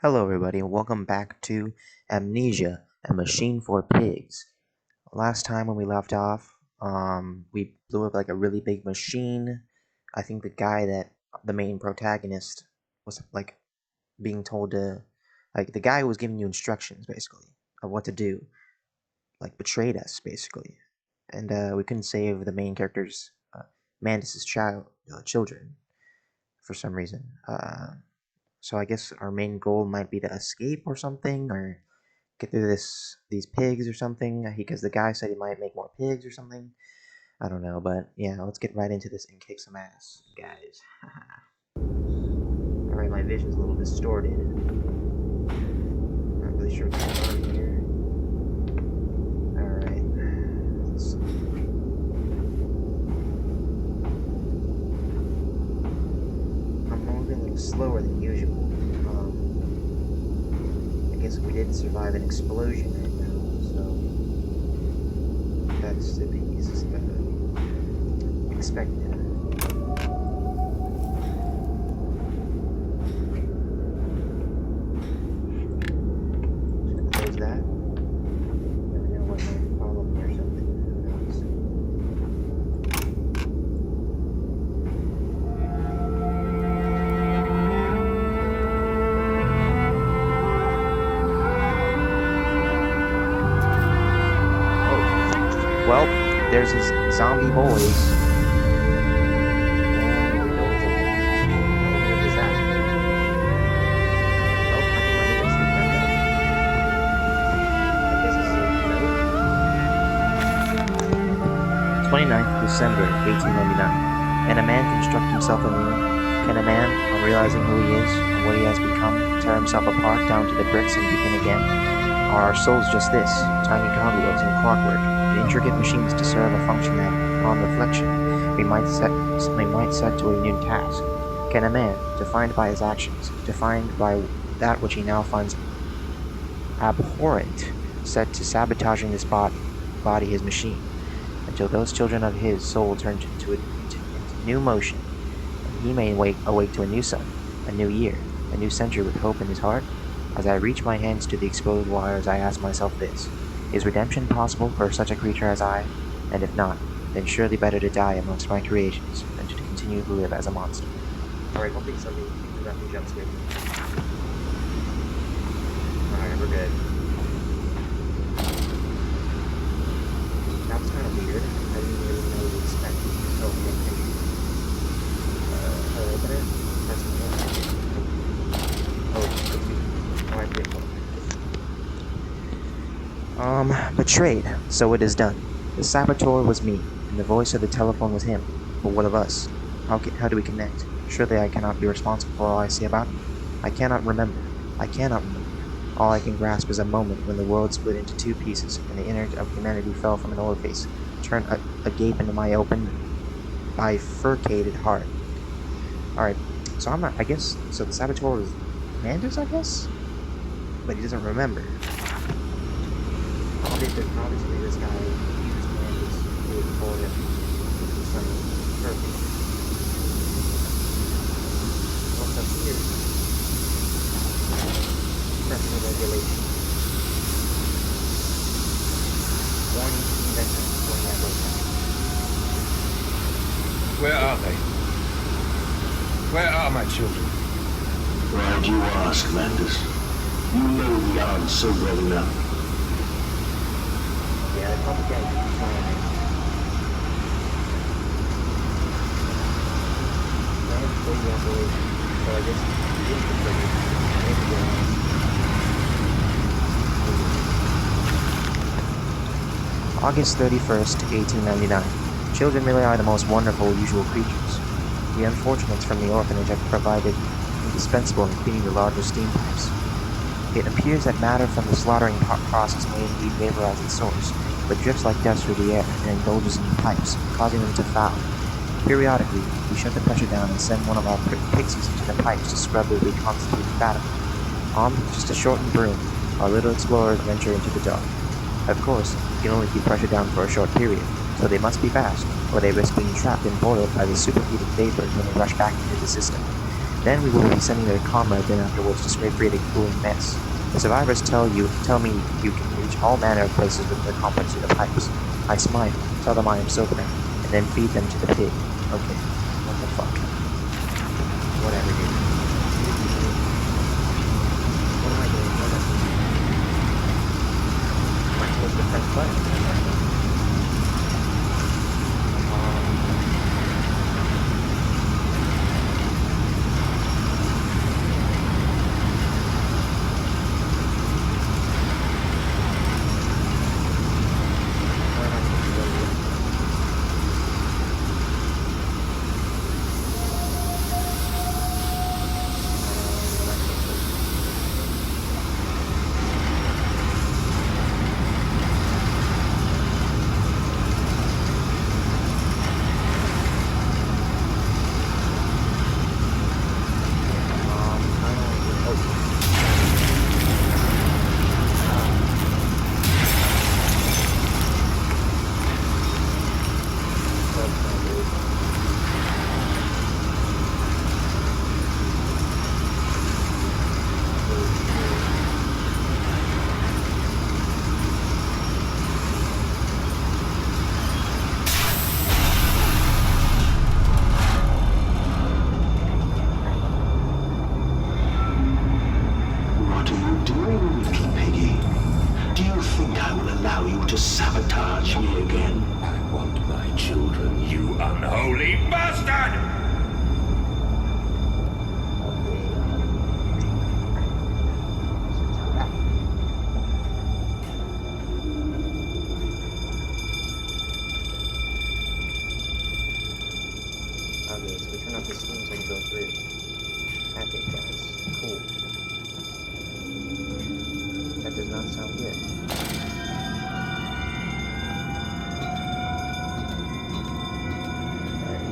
Hello, everybody, and welcome back to Amnesia, a machine for pigs. Last time when we left off, we blew up like a really big machine. I think the main protagonist, was like being told to, like the guy who was giving you instructions basically of what to do, like betrayed us basically, and we couldn't save the main character's Mandis's children for some reason. So I guess our main goal might be to escape or something, or get through these pigs or something. Because the guy said he might make more pigs or something. I don't know, but yeah, let's get right into this and kick some ass, guys. All right, my vision's a little distorted. Not really sure what's going on here. All right, let's see. I'm moving a little slower than usual. I guess we did survive an explosion right now, so that's to be expected. Just close that. Never know what might follow me or something. Who knows? Well, there's his zombie boys. Oh, I think my neighbors sneaked back up. I guess this is a note. 29th December, 1899. Can a man construct himself anew? Can a man, on realizing who he is and what he has become, tear himself apart down to the bricks and begin again? Are our souls just this, tiny cogwheels in clockwork, intricate machines to serve a function that, on reflection, we might set to a new task? Can a man, defined by his actions, defined by that which he now finds abhorrent, set to sabotaging this body his machine, until those children of his soul turn into new motion, and he may awake to a new sun, a new year, a new century with hope in his heart? As I reach my hands to the exposed wires, I ask myself this: is redemption possible for such a creature as I? And if not, then surely better to die amongst my creations than to continue to live as a monster. Alright, hopefully something nothing jumps here. Alright, we're good. That was kind of weird. I didn't really know what to expect. Oh, okay. Open it. Press the button. Oh, betrayed, so it is done. The saboteur was me, and the voice of the telephone was him. But what of us? How do we connect? Surely I cannot be responsible for all I see about him. I cannot remember. All I can grasp is a moment when the world split into two pieces, and the innards of humanity fell from an orifice, turned agape into my open, bifurcated heart. Alright, so I guess, so the saboteur was Manders, I guess? But he doesn't remember. Obviously this guy used Manders for him for some purpose. What's up here? Personal regulation. Warning invention going that way. Where are they? Where are my children? Glad you ask, Landis. You know the answer well enough. Yeah, they probably got you fine. That was big operation. So I guess August 31st, 1899. Children really are the most wonderful usual creatures. The unfortunates from the orphanage have provided indispensable in cleaning the larger steam pipes. It appears that matter from the slaughtering process may indeed vaporize its source, but drifts like dust through the air and indulges in the pipes, causing them to foul. Periodically, we shut the pressure down and send one of our pixies into the pipes to scrub the reconstituted fatima. Armed with just a shortened broom, our little explorers venture into the dark. Of course, you can only keep pressure down for a short period, so they must be fast, or they risk being trapped and boiled by the superheated vapors when they rush back into the system. Then we will be sending their comrades in afterwards to spray create a cooling mess. The survivors tell me you can reach all manner of places with the compensator pipes. I smile, tell them I am so proud, and then feed them to the pig. Okay, what the fuck? Whatever, dude. What am I doing? Am I supposed to press buttons? Sabotage me again. I want my children, you unholy bastard! Okay, so we turn off the steam so I can go through. Epic, guys. Cool. That does not sound good.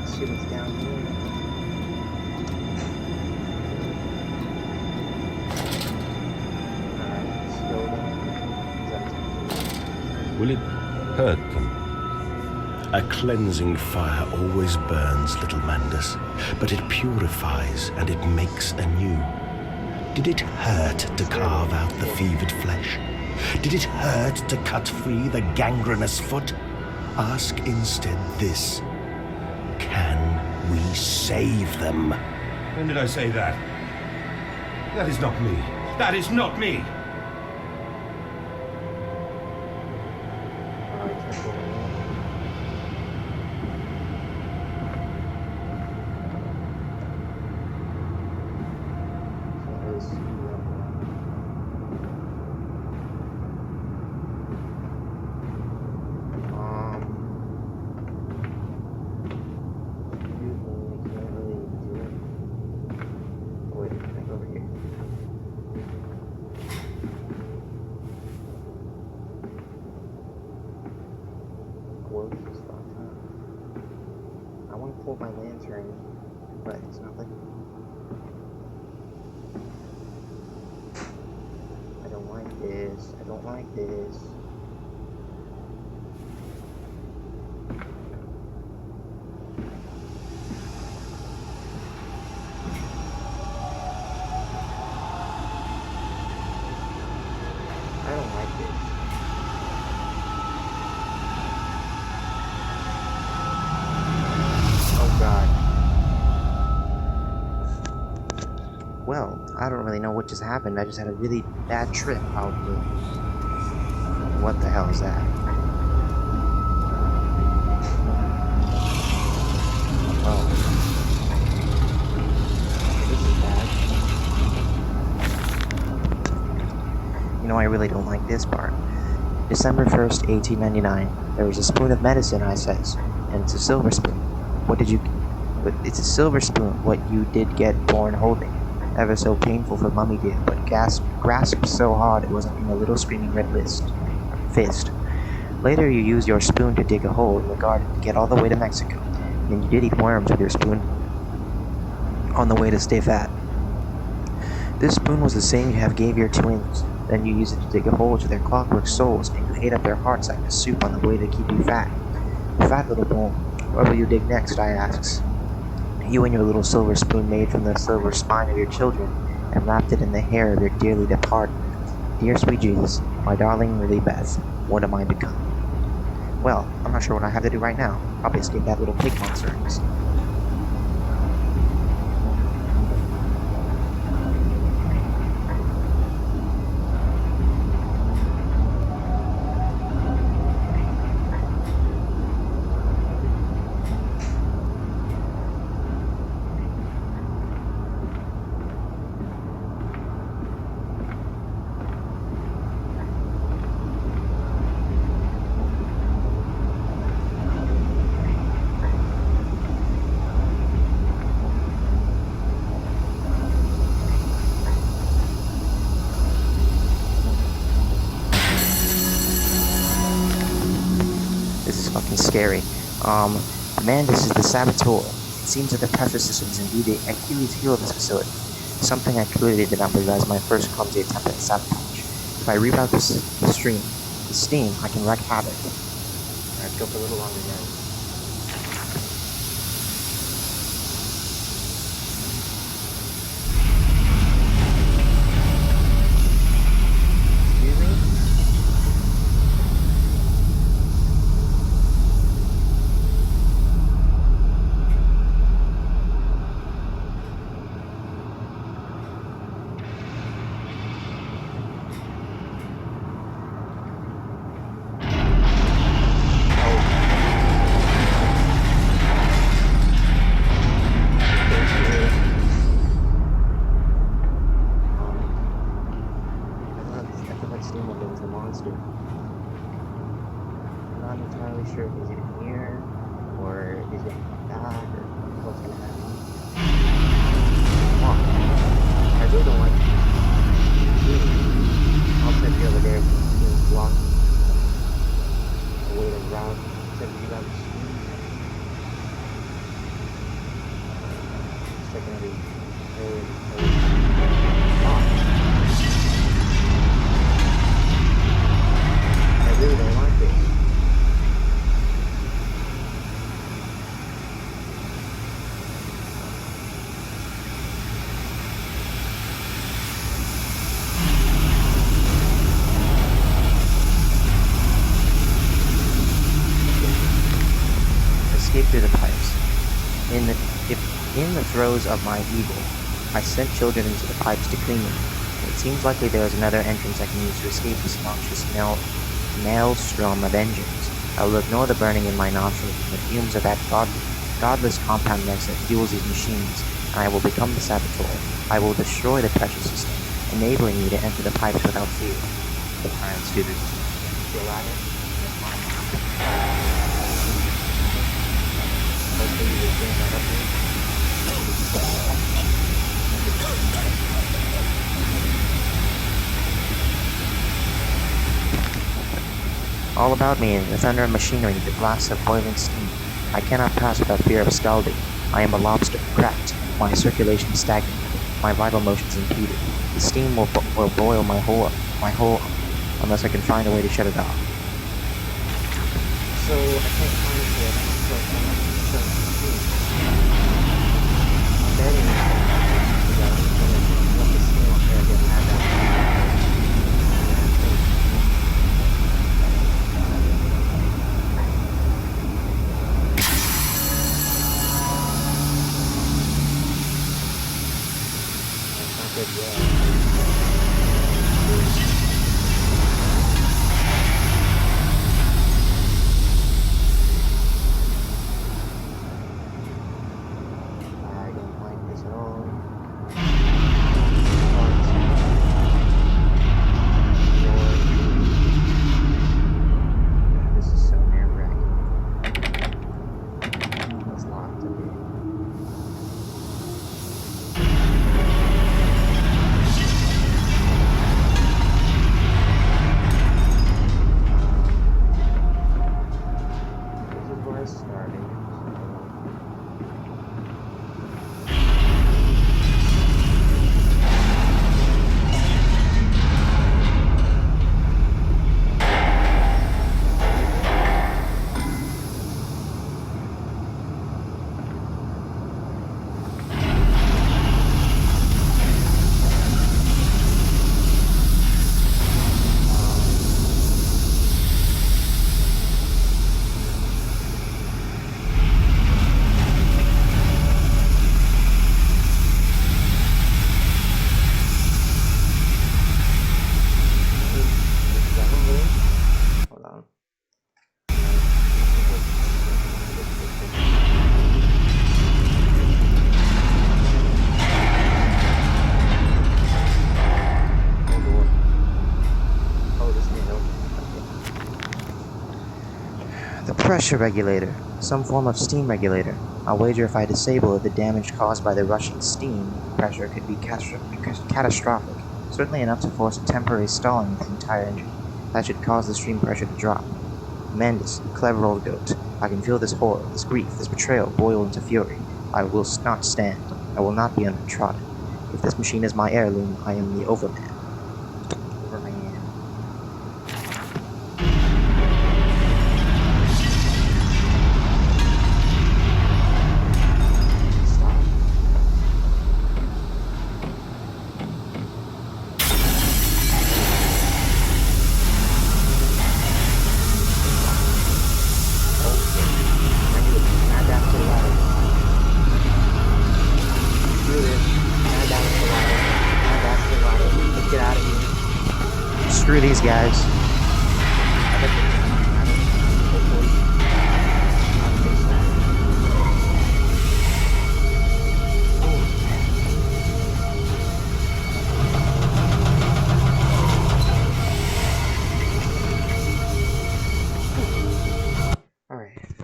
See what's down here. Alright, slow down. Will it hurt them? A cleansing fire always burns, little Mandus, but it purifies and it makes anew. Did it hurt to carve out the fevered flesh? Did it hurt to cut free the gangrenous foot? Ask instead this. Can we save them? When did I say that? That is not me. That is not me! I want to pull my lantern, but it's not like I don't like this. I don't like this. I don't like this. Well, I don't really know what just happened. I just had a really bad trip out the... What the hell is that? Oh. This is bad. You know, I really don't like this part. December 1st, 1899. There was a spoon of medicine, I says, and it's a silver spoon. What did you... But it's a silver spoon, what you did get born holding. Ever so painful for Mummy did, but grasped so hard it wasn't in a little screaming red fist. Later you used your spoon to dig a hole in the garden to get all the way to Mexico. And you did eat worms with your spoon on the way to stay fat. This spoon was the same you have gave your twins. Then you used it to dig a hole to their clockwork souls, and you ate up their hearts like a soup on the way to keep you fat. Fat little bone. Where will you dig next, I asks. You and your little silver spoon made from the silver spine of your children and wrapped it in the hair of your dearly departed. Dear sweet Jesus, my darling Lily Beth, what am I become? Well, I'm not sure what I have to do right now. Probably escape that little pig monster in this. This is fucking scary. Man, this is the saboteur. It seems that the pressure system is indeed the Achilles heel of this facility. Something I clearly did not realize my first clumsy attempt at sabotage. If I reroute the steam, I can wreak havoc. Alright, go for a little longer now. Excuse me? Steam's a monster. I'm not entirely sure if he's in here, or if he's gonna come back, or what's gonna happen. Come on. I really don't like it. I'll set you over there to block a way to route, set you guys. Checking I really don't like it. Escape through the pipes. In the throes of my evil, I sent children into the pipes to clean them. It seems likely there is another entrance I can use to escape this noxious maelstrom of engines. I will ignore the burning in my nostrils and the fumes of that godless compound mix that fuels these machines, and I will become the saboteur. I will destroy the pressure system, enabling me to enter the pipes without fear. Alright, let's do this. Feel at it. Hopefully you will bring that up here. All about me in the thunder of machinery, the blasts of boiling steam. I cannot pass without fear of scalding. I am a lobster, cracked. My circulation stagnant. My vital motions impeded. The steam will boil my whole, unless I can find a way to shut it off. So I can't find it yet. Pressure regulator. Some form of steam regulator. I'll wager if I disable it, the damage caused by the rushing steam pressure could be catastrophic. Certainly enough to force a temporary stalling of the entire engine. That should cause the stream pressure to drop. Mandus, clever old goat. I can feel this horror, this grief, this betrayal boil into fury. I will not stand. I will not be untrodden. If this machine is my heirloom, I am the Overman. Overman. Screw these guys.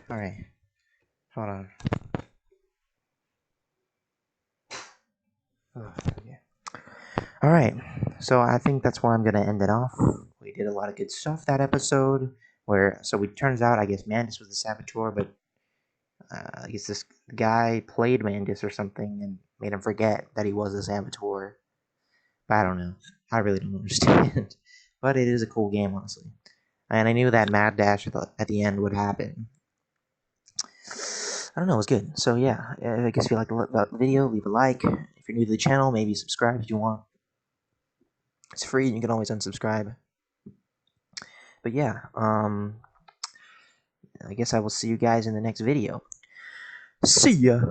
Alright. Hold on. Oh, yeah. Alright, so I think that's where I'm gonna end it off. We did a lot of good stuff that episode. So it turns out, I guess Mandus was the saboteur, but I guess this guy played Mandus or something and made him forget that he was a saboteur. But I don't know. I really don't understand. But it is a cool game, honestly. And I knew that mad dash at the end would happen. I don't know, it was good. So yeah, I guess if you liked the video, leave a like. If you're new to the channel, maybe subscribe if you want. It's free, and you can always unsubscribe. But yeah, I guess I will see you guys in the next video. See ya!